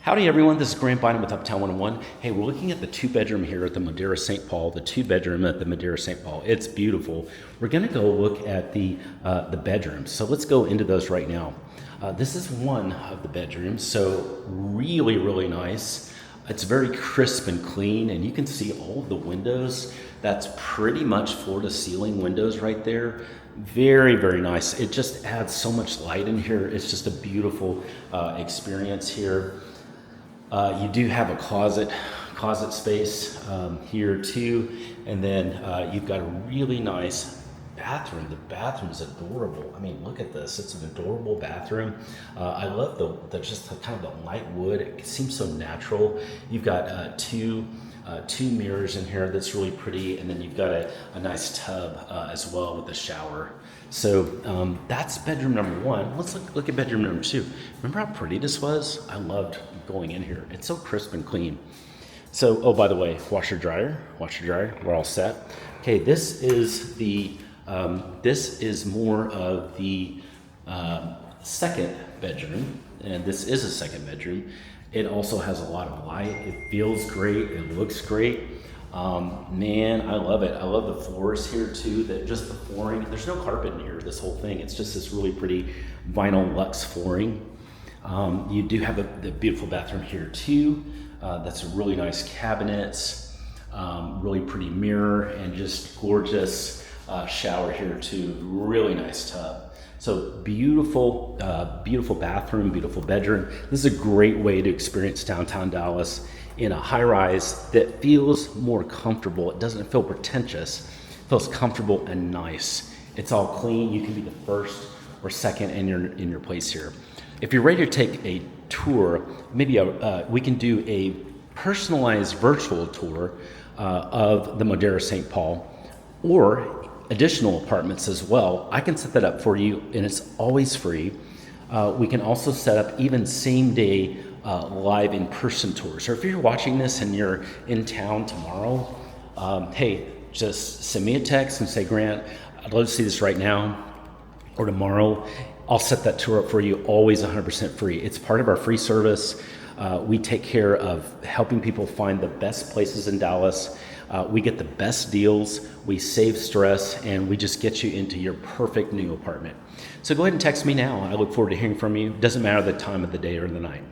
Howdy everyone, this is Grant Bynum with Uptown 101. Hey, we're looking at the two-bedroom here at the Modera St. Paul, the two-bedroom at the Modera St. Paul. It's beautiful. We're gonna go look at the bedrooms. So let's go into those right now. This is one of the bedrooms, so really nice. It's very crisp and clean, and you can see all of the windows. That's pretty much floor-to-ceiling windows right there. Very nice. It just adds so much light in here. It's just a beautiful experience here. You do have a closet space here too, and then you've got a really nice bathroom. The bathroom's adorable. I mean, look at this. It's an adorable bathroom. I love the just kind of the light wood. It seems so natural. You've got two mirrors in here that's really pretty, and then you've got a nice tub as well with a shower. So that's bedroom number one. Let's look at bedroom number two. Remember how pretty this was? I loved going in here. It's so crisp and clean. So, oh, by the way, washer dryer, we're all set. Okay, this is more of the second bedroom, and this is a second bedroom. It also has a lot of light. It feels great. It looks great. Man, I love it. I love the floors here too. Just the flooring. There's no carpet in here. This whole thing. It's just this really pretty vinyl luxe flooring. You do have the beautiful bathroom here too. That's a really nice cabinets, really pretty mirror, and just gorgeous shower here too. Really nice tub. So beautiful bathroom, beautiful bedroom. This is a great way to experience downtown Dallas in a high-rise that feels more comfortable. It doesn't feel pretentious. It feels comfortable and nice. It's all clean. You can be the first or second in your place here. If you're ready to take a tour, maybe we can do a personalized virtual tour of the Modera St. Paul, or additional apartments as well. I can set that up for you, and it's always free. We can also set up even same-day live in-person tours. Or if you're watching this and you're in town tomorrow, hey, just send me a text and say, Grant, I'd love to see this right now or tomorrow. I'll set that tour up for you, always 100% free. It's part of our free service. We take care of helping people find the best places in Dallas. We get the best deals, we save stress, and we just get you into your perfect new apartment. So go ahead and text me now. I look forward to hearing from you. Doesn't matter the time of the day or the night.